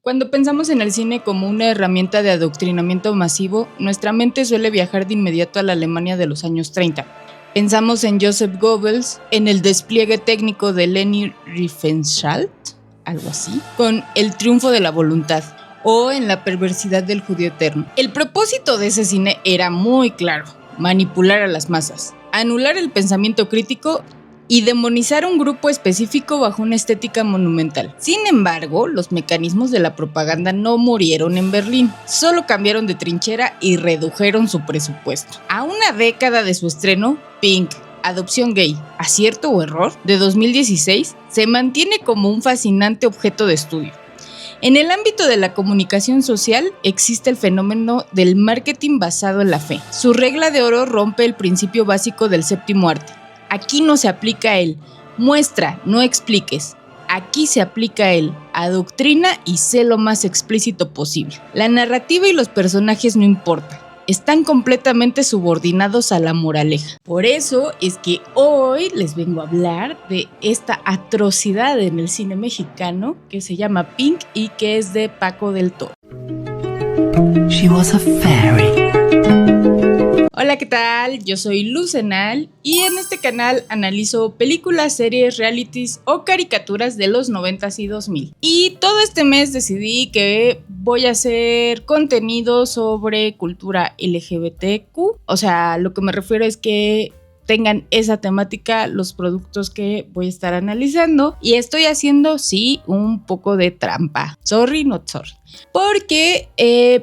Cuando pensamos en el cine como una herramienta de adoctrinamiento masivo, nuestra mente suele viajar de inmediato a la Alemania de los años 30. Pensamos en Joseph Goebbels, en el despliegue técnico de Leni Riefenstahl, algo así, con El triunfo de la voluntad, o en la perversidad del judío eterno. El propósito de ese cine era muy claro: manipular a las masas, anular el pensamiento crítico y demonizar a un grupo específico bajo una estética monumental. Sin embargo, los mecanismos de la propaganda no murieron en Berlín, solo cambiaron de trinchera y redujeron su presupuesto. A una década de su estreno, Pink, Adopción Gay, Acierto o Error, de 2016, se mantiene como un fascinante objeto de estudio. En el ámbito de la comunicación social existe el fenómeno del marketing basado en la fe. Su regla de oro rompe el principio básico del séptimo arte. Aquí no se aplica el muestra, no expliques. Aquí se aplica el adoctrina y sé lo más explícito posible. La narrativa y los personajes no importan. Están completamente subordinados a la moraleja. Por eso es que hoy les vengo a hablar de esta atrocidad en el cine mexicano que se llama Pink y que es de Paco del Toro. She was a fairy. Hola, ¿qué tal? Yo soy Lucenal y en este canal analizo películas, series, realities o caricaturas de los 90s y 2000. Y todo este mes decidí que voy a hacer contenido sobre cultura LGBTQ. O sea, lo que me refiero es que tengan esa temática los productos que voy a estar analizando. Y estoy haciendo, sí, un poco de trampa. Sorry, not sorry. Porque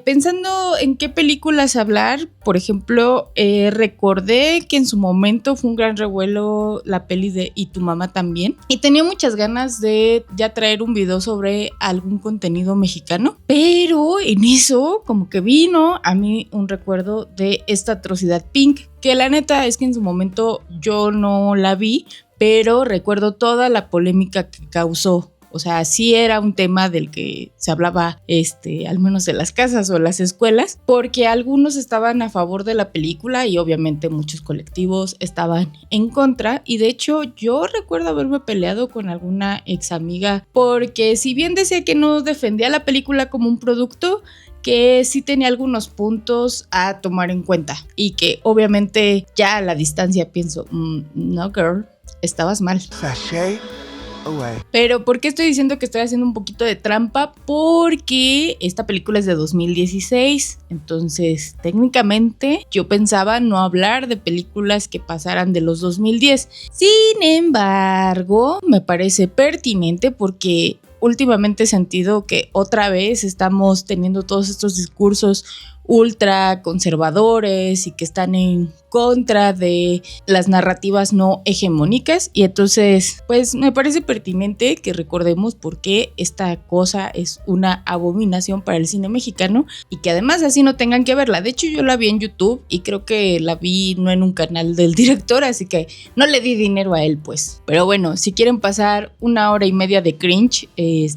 pensando en qué películas hablar, por ejemplo, recordé que en su momento fue un gran revuelo la peli de Y tu mamá también. Y tenía muchas ganas de ya traer un video sobre algún contenido mexicano. Pero en eso como que vino a mí un recuerdo de esta atrocidad Pink, que la neta es que en su momento yo no la vi, pero recuerdo toda la polémica que causó. O sea, sí era un tema del que se hablaba, al menos en las casas o en las escuelas, porque algunos estaban a favor de la película y obviamente muchos colectivos estaban en contra. Y de hecho, yo recuerdo haberme peleado con alguna ex amiga, porque si bien decía que no defendía la película como un producto, que sí tenía algunos puntos a tomar en cuenta y que obviamente ya a la distancia pienso, no girl, estabas mal. Sashay away. Pero ¿por qué estoy diciendo que estoy haciendo un poquito de trampa? Porque esta película es de 2016, entonces técnicamente yo pensaba no hablar de películas que pasaran de los 2010. Sin embargo, me parece pertinente porque últimamente he sentido que otra vez estamos teniendo todos estos discursos ultra conservadores y que están en contra de las narrativas no hegemónicas, y entonces pues me parece pertinente que recordemos por qué esta cosa es una abominación para el cine mexicano y que además así no tengan que verla. De hecho, yo la vi en YouTube y creo que la vi no en un canal del director, así que no le di dinero a él pues. Pero bueno, si quieren pasar 1 hora y media de cringe,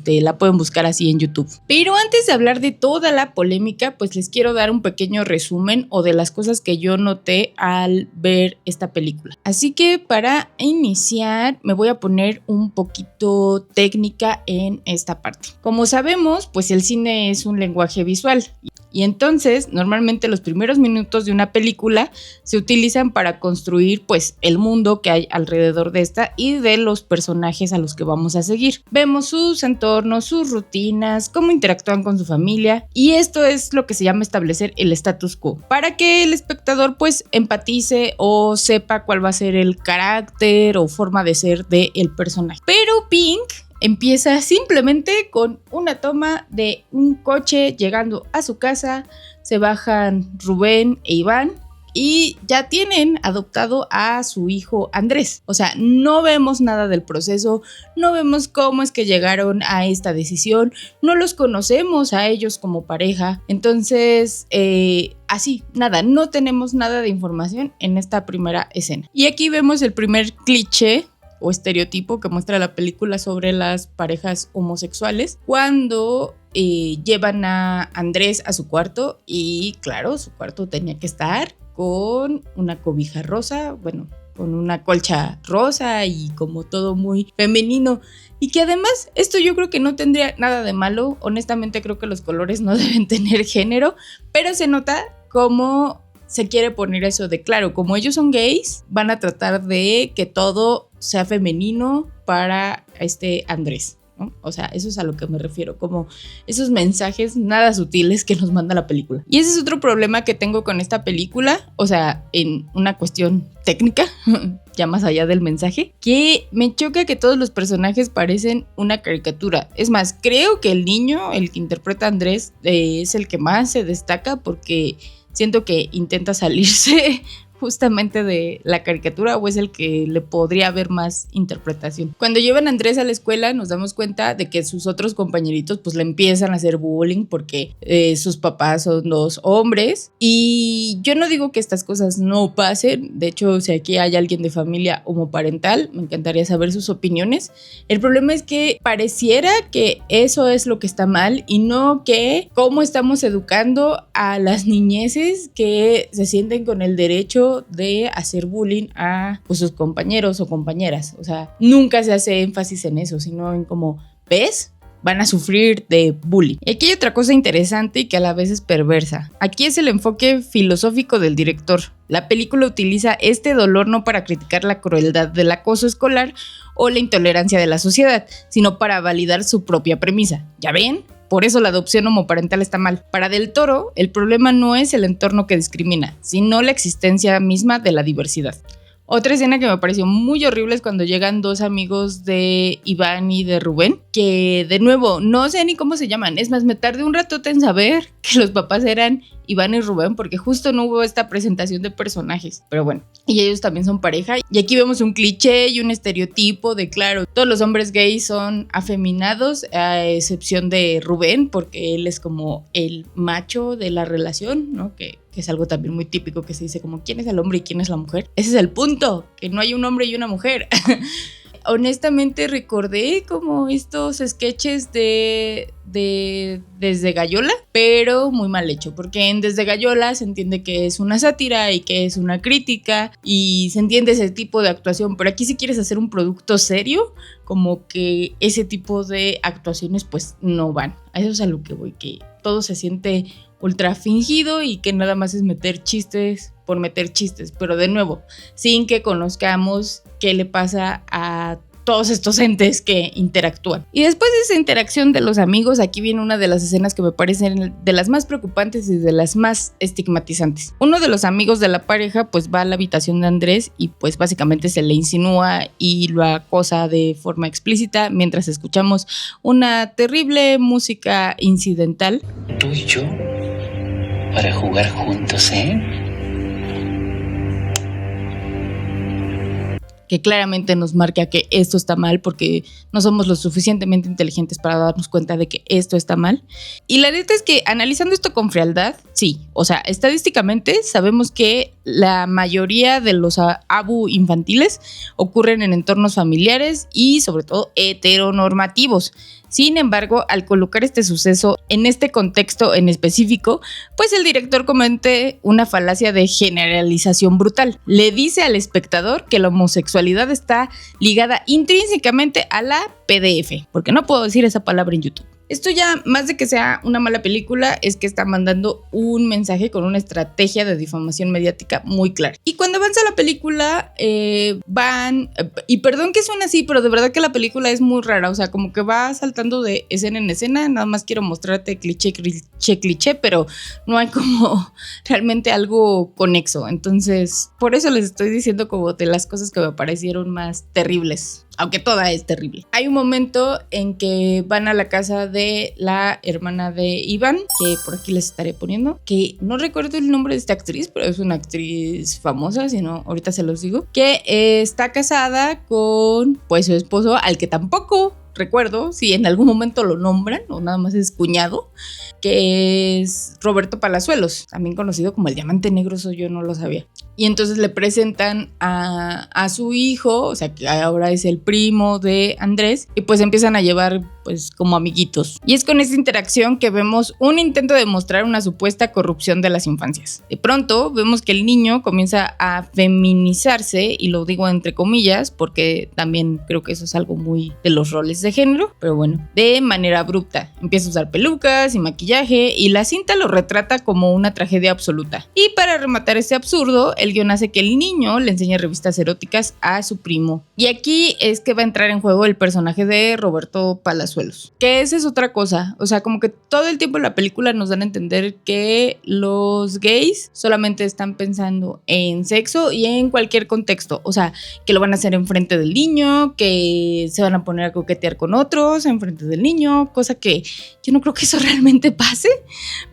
la pueden buscar así en YouTube. Pero antes de hablar de toda la polémica, pues les quiero dar un pequeño resumen o de las cosas que yo noté al ver esta película. Así que para iniciar me voy a poner un poquito técnica en esta parte. Como sabemos, pues el cine es un lenguaje visual y entonces normalmente los primeros minutos de una película se utilizan para construir pues el mundo que hay alrededor de esta y de los personajes a los que vamos a seguir. Vemos sus entornos, sus rutinas, cómo interactúan con su familia, y esto es lo que se llama establecer el status quo para que el espectador pues empatice o sepa cuál va a ser el carácter o forma de ser del personaje. Pero Pink empieza simplemente con una toma de un coche llegando a su casa. Se bajan Rubén e Iván y ya tienen adoptado a su hijo Andrés. O sea, no vemos nada del proceso, no vemos cómo es que llegaron a esta decisión, no los conocemos a ellos como pareja. Entonces, así, nada, no tenemos nada de información en esta primera escena. Y aquí vemos el primer cliché o estereotipo que muestra la película sobre las parejas homosexuales, cuando llevan a Andrés a su cuarto y claro, su cuarto tenía que estar con una cobija rosa, bueno, con una colcha rosa y como todo muy femenino. Y que además esto yo creo que no tendría nada de malo. Honestamente creo que los colores no deben tener género, pero se nota como se quiere poner eso de claro, como ellos son gays, van a tratar de que todo sea femenino para Andrés, ¿no? O sea, eso es a lo que me refiero, como esos mensajes nada sutiles que nos manda la película. Y ese es otro problema que tengo con esta película, o sea, en una cuestión técnica, ya más allá del mensaje, que me choca que todos los personajes parecen una caricatura. Es más, creo que el niño, el que interpreta a Andrés, es el que más se destaca porque siento que intenta salirse justamente de la caricatura o es el que le podría haber más interpretación. Cuando llevan a Andrés a la escuela nos damos cuenta de que sus otros compañeritos pues le empiezan a hacer bullying porque sus papás son dos hombres y yo no digo que estas cosas no pasen, de hecho si aquí hay alguien de familia homoparental me encantaría saber sus opiniones. El problema es que pareciera que eso es lo que está mal y no que cómo estamos educando a las niñeces que se sienten con el derecho de hacer bullying a pues, sus compañeros o compañeras. O sea, nunca se hace énfasis en eso, sino en como, ¿ves? Van a sufrir de bullying. Y aquí hay otra cosa interesante y que a la vez es perversa. Aquí es el enfoque filosófico del director. La película utiliza este dolor no para criticar la crueldad del acoso escolar o la intolerancia de la sociedad, sino para validar su propia premisa. ¿Ya ven? Por eso la adopción homoparental está mal. Para Del Toro, el problema no es el entorno que discrimina, sino la existencia misma de la diversidad. Otra escena que me pareció muy horrible es cuando llegan dos amigos de Iván y de Rubén, que de nuevo no sé ni cómo se llaman. Es más, me tardé un ratote en saber que los papás eran Iván y Rubén porque justo no hubo esta presentación de personajes. Pero bueno, y ellos también son pareja. Y aquí vemos un cliché y un estereotipo de, claro, todos los hombres gays son afeminados, a excepción de Rubén, porque él es como el macho de la relación, ¿no? Que es algo también muy típico que se dice como ¿quién es el hombre y quién es la mujer? Ese es el punto, que no hay un hombre y una mujer. Honestamente recordé como estos sketches de Desde Gallola, pero muy mal hecho, porque en Desde Gallola se entiende que es una sátira y que es una crítica y se entiende ese tipo de actuación, pero aquí si quieres hacer un producto serio, como que ese tipo de actuaciones pues no van. A eso es a lo que voy, que todo se siente ultra fingido y que nada más es meter chistes por meter chistes, pero de nuevo, sin que conozcamos qué le pasa a todos estos entes que interactúan. Y después de esa interacción de los amigos, aquí viene una de las escenas que me parecen de las más preocupantes y de las más estigmatizantes. Uno de los amigos de la pareja pues va a la habitación de Andrés y pues básicamente se le insinúa y lo acosa de forma explícita mientras escuchamos una terrible música incidental. Tú y yo para jugar juntos, que claramente nos marca que esto está mal porque no somos lo suficientemente inteligentes para darnos cuenta de que esto está mal. Y la neta es que analizando esto con frialdad, sí, o sea, estadísticamente sabemos que la mayoría de los abu infantiles ocurren en entornos familiares y sobre todo heteronormativos. Sin embargo, al colocar este suceso en este contexto en específico, pues el director comete una falacia de generalización brutal. Le dice al espectador que la homosexualidad está ligada intrínsecamente a la PDF, porque no puedo decir esa palabra en YouTube. Esto ya, más de que sea una mala película, es que está mandando un mensaje con una estrategia de difamación mediática muy clara. Y cuando avanza la película, y perdón que suene así, pero de verdad que la película es muy rara, o sea, como que va saltando de escena en escena, nada más quiero mostrarte cliché, pero no hay como realmente algo conexo. Entonces, por eso les estoy diciendo como de las cosas que me parecieron más terribles. Aunque toda es terrible. Hay un momento en que van a la casa de la hermana de Iván, que por aquí les estaré poniendo, que no recuerdo el nombre de esta actriz, pero es una actriz famosa, si no, ahorita se los digo, que está casada con pues su esposo, al que tampoco recuerdo si en algún momento lo nombran o nada más es cuñado, que es Roberto Palazuelos, también conocido como el Diamante Negro, eso yo no lo sabía. Y entonces le presentan a su hijo, o sea que ahora es el primo de Andrés, y pues empiezan a llevar pues como amiguitos. Y es con esta interacción que vemos un intento de mostrar una supuesta corrupción de las infancias. De pronto vemos que el niño comienza a feminizarse, y lo digo entre comillas porque también creo que eso es algo muy de los roles de género, pero bueno, de manera abrupta. Empieza a usar pelucas y maquillaje, y la cinta lo retrata como una tragedia absoluta. Y para rematar este absurdo, el guión hace que el niño le enseñe revistas eróticas a su primo. Y aquí es que va a entrar en juego el personaje de Roberto Palazuelos, que esa es otra cosa. O sea, como que todo el tiempo en la película nos dan a entender que los gays solamente están pensando en sexo y en cualquier contexto. O sea, que lo van a hacer enfrente del niño, que se van a poner a coquetear con otros enfrente del niño, cosa que yo no creo que eso realmente pase.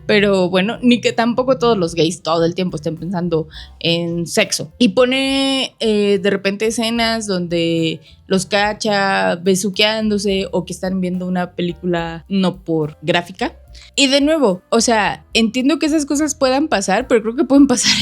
Pero bueno, ni que tampoco todos los gays todo el tiempo estén pensando en sexo. Y pone de repente escenas donde los cacha besuqueándose o que están viendo una película no por gráfica. Y de nuevo, o sea, entiendo que esas cosas puedan pasar, pero creo que pueden pasar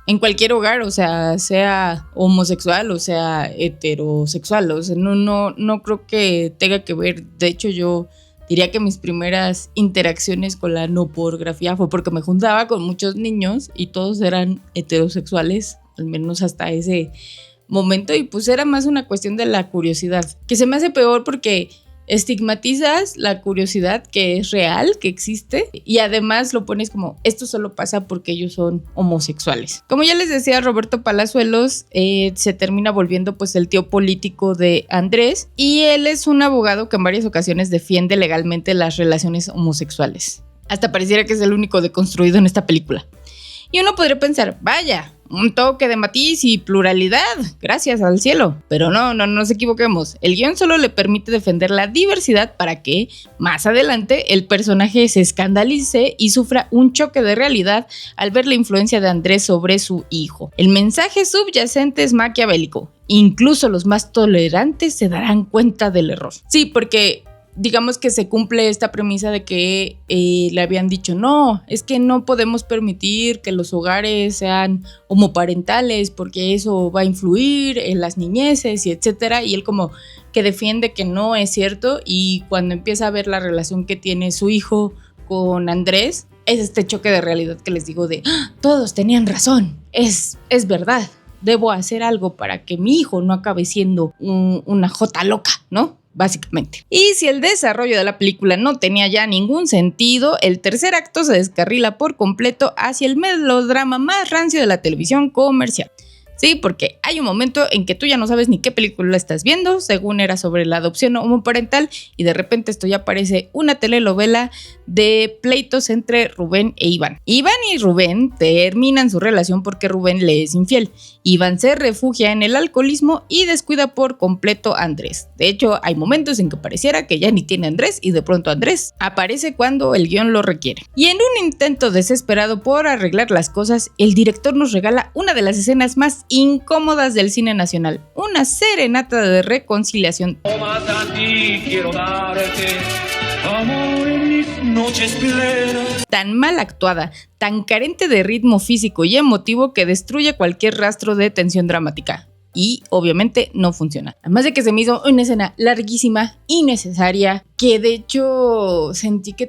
en cualquier hogar, o sea homosexual o sea heterosexual. O sea, no creo que tenga que ver. De hecho, yo diría que mis primeras interacciones con la no pornografía fue porque me juntaba con muchos niños y todos eran heterosexuales, al menos hasta ese momento, y pues era más una cuestión de la curiosidad, que se me hace peor porque estigmatizas la curiosidad que es real, que existe, y además lo pones como esto solo pasa porque ellos son homosexuales. Como ya les decía, Roberto Palazuelos se termina volviendo pues el tío político de Andrés, y él es un abogado que en varias ocasiones defiende legalmente las relaciones homosexuales. Hasta pareciera que es el único deconstruido en esta película. Y uno podría pensar, vaya, un toque de matiz y pluralidad, gracias al cielo. Pero no nos equivoquemos. El guión solo le permite defender la diversidad para que, más adelante, el personaje se escandalice y sufra un choque de realidad al ver la influencia de Andrés sobre su hijo. El mensaje subyacente es maquiavélico. Incluso los más tolerantes se darán cuenta del error. Sí, porque digamos que se cumple esta premisa de que le habían dicho, no, es que no podemos permitir que los hogares sean homoparentales porque eso va a influir en las niñeces y etcétera, y él como que defiende que no es cierto, y cuando empieza a ver la relación que tiene su hijo con Andrés, es este choque de realidad que les digo de, todos tenían razón, es verdad, debo hacer algo para que mi hijo no acabe siendo una jota loca, ¿no? Básicamente. Y si el desarrollo de la película no tenía ya ningún sentido, el tercer acto se descarrila por completo hacia el melodrama más rancio de la televisión comercial. Sí, porque hay un momento en que tú ya no sabes ni qué película estás viendo, según era sobre la adopción homoparental, y de repente esto ya parece una telenovela de pleitos entre Rubén e Iván. Iván y Rubén terminan su relación porque Rubén le es infiel. Iván se refugia en el alcoholismo y descuida por completo a Andrés. De hecho, hay momentos en que pareciera que ya ni tiene a Andrés y de pronto Andrés aparece cuando el guión lo requiere. Y en un intento desesperado por arreglar las cosas, el director nos regala una de las escenas más incómodas del cine nacional, una serenata de reconciliación. O más a ti quiero darte, amor en mis noches plenas. Tan mal actuada, tan carente de ritmo físico y emotivo que destruye cualquier rastro de tensión dramática. Y obviamente no funciona. Además de que se me hizo una escena larguísima, innecesaria, que de hecho sentí que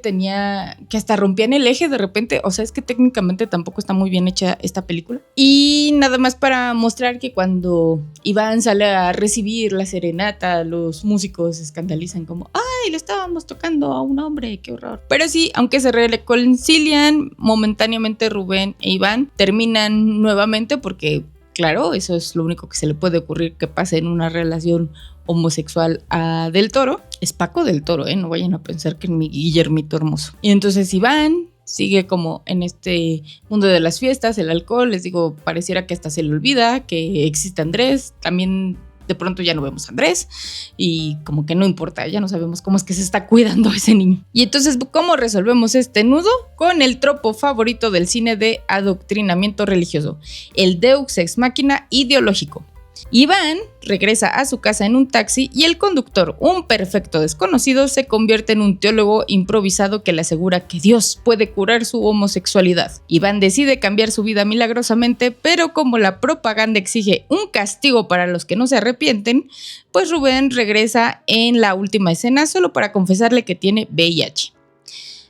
hasta rompían el eje de repente. O sea, es que técnicamente tampoco está muy bien hecha esta película. Y nada más para mostrar que cuando Iván sale a recibir la serenata, los músicos se escandalizan como, ¡ay, le estábamos tocando a un hombre! ¡Qué horror! Pero sí, aunque se reconcilian momentáneamente, Rubén e Iván terminan nuevamente porque, claro, eso es lo único que se le puede ocurrir que pase en una relación homosexual a Del Toro. Es Paco Del Toro, no vayan a pensar que es mi Guillermito hermoso. Y entonces Iván sigue como en este mundo de las fiestas, el alcohol, les digo, pareciera que hasta se le olvida que existe Andrés. También de pronto ya no vemos a Andrés y como que no importa, ya no sabemos cómo es que se está cuidando ese niño. Y entonces, ¿cómo resolvemos este nudo? Con el tropo favorito del cine de adoctrinamiento religioso, el Deus Ex Machina ideológico. Iván regresa a su casa en un taxi y el conductor, un perfecto desconocido, se convierte en un teólogo improvisado que le asegura que Dios puede curar su homosexualidad. Iván decide cambiar su vida milagrosamente, pero como la propaganda exige un castigo para los que no se arrepienten, pues Rubén regresa en la última escena solo para confesarle que tiene VIH.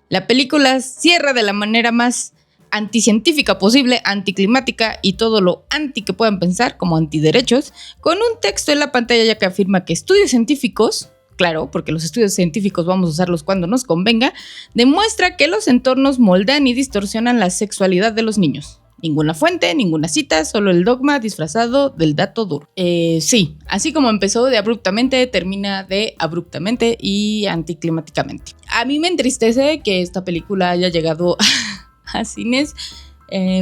La película cierra de la manera más anticientífica posible, anticlimática y todo lo anti que puedan pensar, como antiderechos, con un texto en la pantalla ya que afirma que estudios científicos, claro, porque los estudios científicos vamos a usarlos cuando nos convenga, demuestra que los entornos moldean y distorsionan la sexualidad de los niños. Ninguna fuente, ninguna cita, solo el dogma disfrazado del dato duro. Sí, así como empezó de abruptamente, termina de abruptamente y anticlimáticamente. A mí me entristece que esta película haya llegado a cines.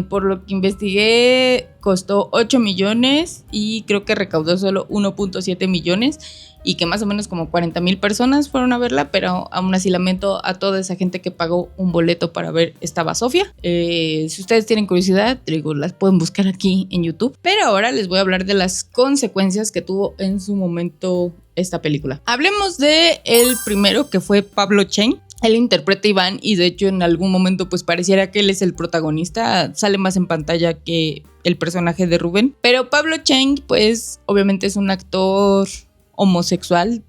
Por lo que investigué, costó 8 millones y creo que recaudó solo 1.7 millones y que más o menos como 40,000 personas fueron a verla, pero aún así lamento a toda esa gente que pagó un boleto para ver esta basofia. Si ustedes tienen curiosidad, digo, las pueden buscar aquí en YouTube, pero ahora les voy a hablar de las consecuencias que tuvo en su momento esta película. Hablemos de el primero, que fue Pablo Chen. Él interpreta a Iván y de hecho en algún momento pues pareciera que él es el protagonista, sale más en pantalla que el personaje de Rubén. Pero Pablo Chen pues obviamente es un actor homosexual,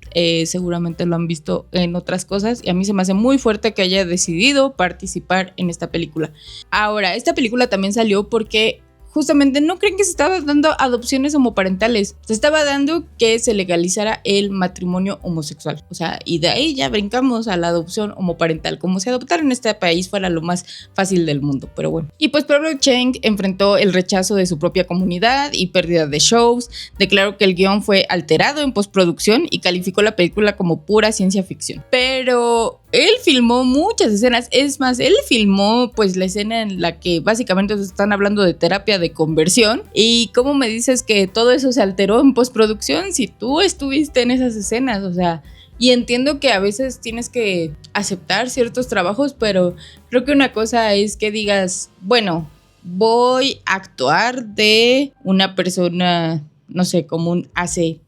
seguramente lo han visto en otras cosas y a mí se me hace muy fuerte que haya decidido participar en esta película. Ahora, esta película también salió porque justamente no creen que se estaba dando adopciones homoparentales, se estaba dando que se legalizara el matrimonio homosexual, o sea, y de ahí ya brincamos a la adopción homoparental, como si adoptar en este país fuera lo más fácil del mundo, pero bueno. Y pues Pablo Chen enfrentó el rechazo de su propia comunidad y pérdida de shows, declaró que el guión fue alterado en postproducción y calificó la película como pura ciencia ficción. Pero él filmó muchas escenas, es más, él filmó pues la escena en la que básicamente están hablando de terapia de conversión. ¿Y cómo me dices que todo eso se alteró en postproducción si tú estuviste en esas escenas? O sea, y entiendo que a veces tienes que aceptar ciertos trabajos, pero creo que una cosa es que digas, bueno, voy a actuar de una persona, no sé, como un AC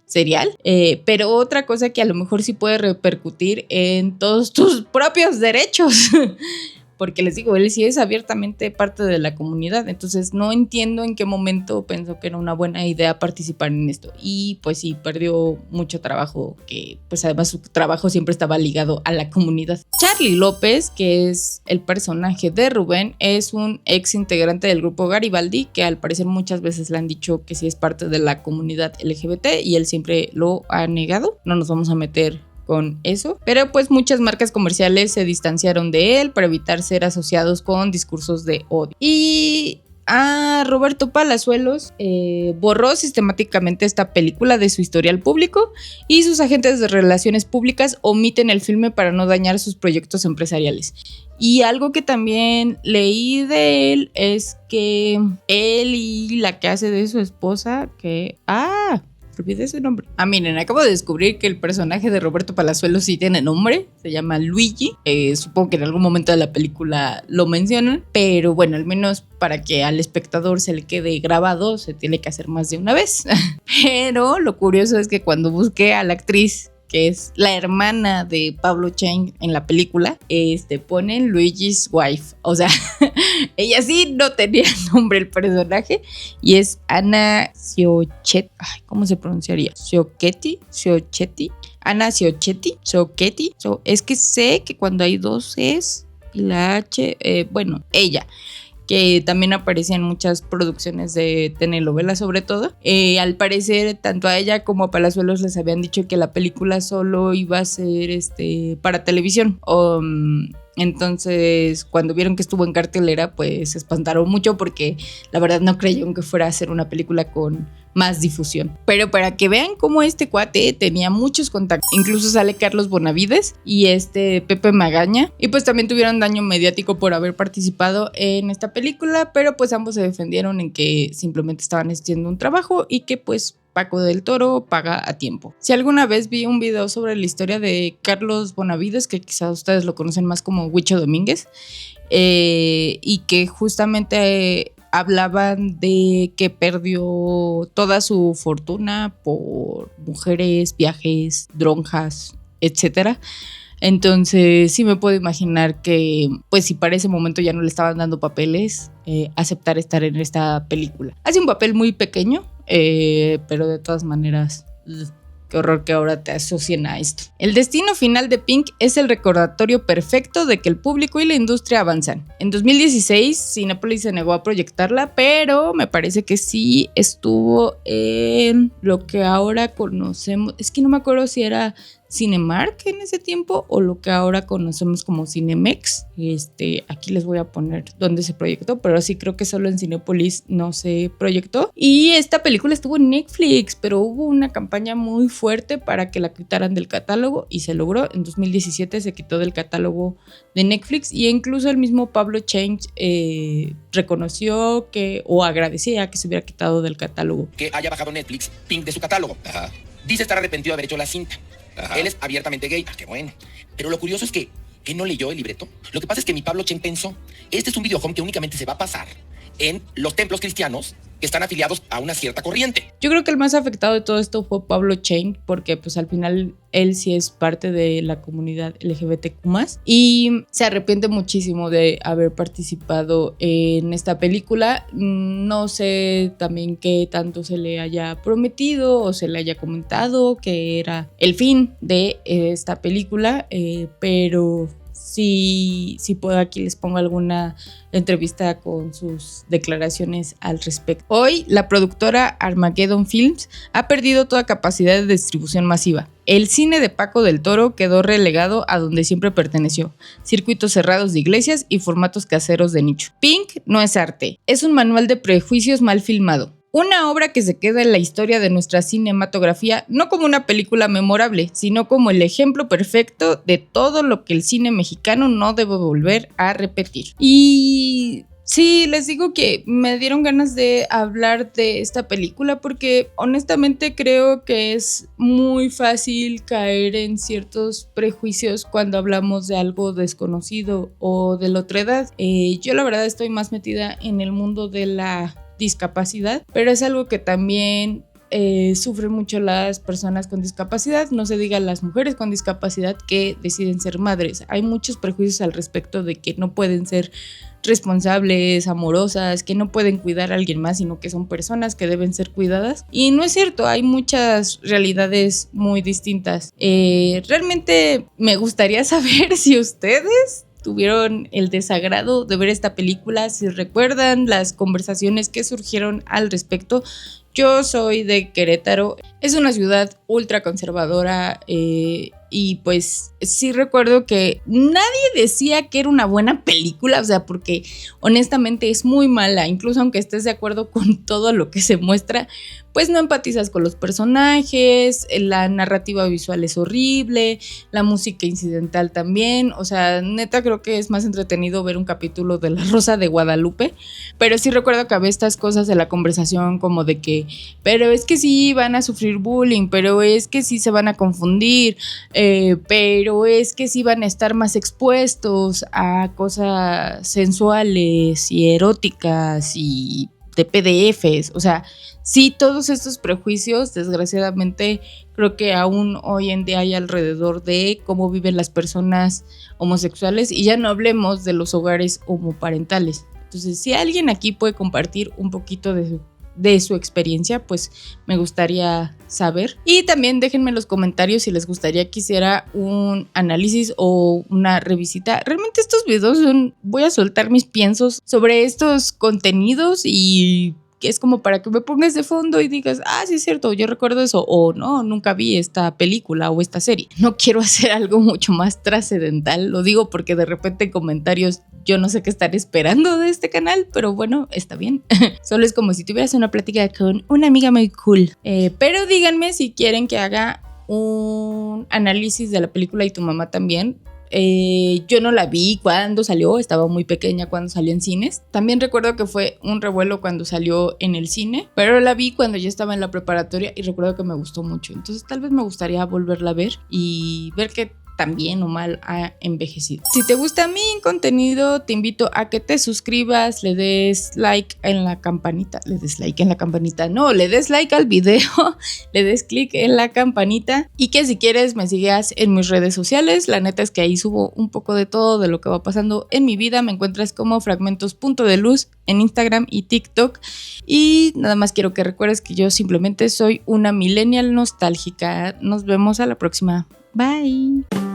serial, pero otra cosa que a lo mejor sí puede repercutir en todos tus propios derechos. Porque les digo, él sí es abiertamente parte de la comunidad, entonces no entiendo en qué momento pensó que era una buena idea participar en esto. Y pues sí, perdió mucho trabajo, que pues además su trabajo siempre estaba ligado a la comunidad. Charlie López, que es el personaje de Rubén, es un ex integrante del grupo Garibaldi, que al parecer muchas veces le han dicho que sí es parte de la comunidad LGBT y él siempre lo ha negado. No nos vamos a meter con eso, pero pues muchas marcas comerciales se distanciaron de él para evitar ser asociados con discursos de odio. Y Roberto Palazuelos borró sistemáticamente esta película de su historial público y sus agentes de relaciones públicas omiten el filme para no dañar sus proyectos empresariales. Y algo que también leí de él es que él y la que hace de su esposa, que olvidé su nombre. Miren, acabo de descubrir que el personaje de Roberto Palazuelos sí tiene nombre. Se llama Luigi. Supongo que en algún momento de la película lo mencionan. Pero bueno, al menos para que al espectador se le quede grabado, se tiene que hacer más de una vez. Pero lo curioso es que cuando busqué a la actriz, que es la hermana de Pablo Chen en la película, ponen Luigi's wife. O sea, ella sí no tenía nombre el personaje y es Ana Siochetti. ¿Cómo se pronunciaría? Siochetti. Ana Siochetti. Es que sé que cuando hay dos es y la H, ella, que también aparece en muchas producciones de telenovelas sobre todo. Al parecer, tanto a ella como a Palazuelos les habían dicho que la película solo iba a ser para televisión. Entonces, cuando vieron que estuvo en cartelera, pues se espantaron mucho porque la verdad no creyeron que fuera a ser una película con más difusión. Pero para que vean cómo este cuate tenía muchos contactos, incluso sale Carlos Bonavides y Pepe Magaña, y pues también tuvieron daño mediático por haber participado en esta película, pero pues ambos se defendieron en que simplemente estaban haciendo un trabajo y que pues Paco del Toro paga a tiempo. Si alguna vez vi un video sobre la historia de Carlos Bonavides, que quizás ustedes lo conocen más como Huicho Domínguez, y que justamente hablaban de que perdió toda su fortuna por mujeres, viajes, dronjas, etcétera. Entonces sí me puedo imaginar que pues si para ese momento ya no le estaban dando papeles, aceptar estar en esta película. Hace un papel muy pequeño, pero de todas maneras... Qué horror que ahora te asocien a esto. El destino final de Pink es el recordatorio perfecto de que el público y la industria avanzan. En 2016, Cinépolis se negó a proyectarla, pero me parece que sí estuvo en lo que ahora conocemos. Es que no me acuerdo si era Cinemark en ese tiempo o lo que ahora conocemos como Cinemex. Aquí les voy a poner dónde se proyectó, pero sí creo que solo en Cinépolis no se proyectó. Y esta película estuvo en Netflix, pero hubo una campaña muy fuerte para que la quitaran del catálogo y se logró. En 2017 se quitó del catálogo de Netflix y incluso el mismo Pablo Chang reconoció o agradecía que se hubiera quitado del catálogo. Que haya bajado Netflix Pink de su catálogo. Ajá. Dice estar arrepentido de haber hecho la cinta. Ajá. Él es abiertamente gay. Qué bueno. Pero lo curioso es que no leyó el libreto. Lo que pasa es que mi Pablo Chen pensó, este es un videojuego que únicamente se va a pasar en los templos cristianos que están afiliados a una cierta corriente. Yo creo que el más afectado de todo esto fue Pablo Chang, porque pues al final él sí es parte de la comunidad LGBTQ+, y se arrepiente muchísimo de haber participado en esta película. No sé también qué tanto se le haya prometido o se le haya comentado que era el fin de esta película, pero... Si puedo, aquí les pongo alguna entrevista con sus declaraciones al respecto. Hoy, la productora Armageddon Films ha perdido toda capacidad de distribución masiva. El cine de Paco del Toro quedó relegado a donde siempre perteneció: circuitos cerrados de iglesias y formatos caseros de nicho. Pink no es arte, es un manual de prejuicios mal filmado. Una obra que se queda en la historia de nuestra cinematografía no como una película memorable, sino como el ejemplo perfecto de todo lo que el cine mexicano no debe volver a repetir. Y sí, les digo que me dieron ganas de hablar de esta película porque honestamente creo que es muy fácil caer en ciertos prejuicios cuando hablamos de algo desconocido o de la otra edad. Yo la verdad estoy más metida en el mundo de la discapacidad, pero es algo que también sufren mucho las personas con discapacidad, no se diga las mujeres con discapacidad que deciden ser madres. Hay muchos prejuicios al respecto de que no pueden ser responsables, amorosas, que no pueden cuidar a alguien más, sino que son personas que deben ser cuidadas. Y no es cierto, hay muchas realidades muy distintas. Realmente me gustaría saber si ustedes tuvieron el desagrado de ver esta película, si recuerdan las conversaciones que surgieron al respecto. Yo soy de Querétaro, es una ciudad ultra conservadora y pues sí recuerdo que nadie decía que era una buena película, o sea, porque honestamente es muy mala, incluso aunque estés de acuerdo con todo lo que se muestra, pues no empatizas con los personajes, la narrativa visual es horrible, la música incidental también, o sea, neta creo que es más entretenido ver un capítulo de La Rosa de Guadalupe, pero sí recuerdo que había estas cosas de la conversación como de que, pero es que sí van a sufrir bullying, pero es que sí se van a confundir, pero es que sí van a estar más expuestos a cosas sensuales y eróticas y de PDFs, o sea, sí, todos estos prejuicios, desgraciadamente, creo que aún hoy en día hay alrededor de cómo viven las personas homosexuales y ya no hablemos de los hogares homoparentales. Entonces, si alguien aquí puede compartir un poquito de su experiencia, pues me gustaría saber. Y también déjenme en los comentarios si les gustaría que hiciera un análisis o una revisita. Realmente estos videos voy a soltar mis piensos sobre estos contenidos y que es como para que me pongas de fondo y digas, sí es cierto, yo recuerdo eso, o no, nunca vi esta película o esta serie. No quiero hacer algo mucho más trascendental, lo digo porque de repente en comentarios yo no sé qué estar esperando de este canal, pero bueno, está bien. Solo es como si tuvieras una plática con una amiga muy cool. Pero díganme si quieren que haga un análisis de la película y tu mamá también. Yo no la vi cuando salió, estaba muy pequeña cuando salió en cines. También recuerdo que fue un revuelo cuando salió en el cine, pero la vi cuando ya estaba en la preparatoria y recuerdo que me gustó mucho. Entonces tal vez me gustaría volverla a ver y ver qué también o mal ha envejecido. Si te gusta mi contenido, te invito a que te suscribas, le des like en la campanita, le des like al video, le des click en la campanita y que si quieres me sigas en mis redes sociales. La neta es que ahí subo un poco de todo de lo que va pasando en mi vida. Me encuentras como fragmentos.deluz en Instagram y TikTok. Y nada más quiero que recuerdes que yo simplemente soy una millennial nostálgica. Nos vemos a la próxima. Bye.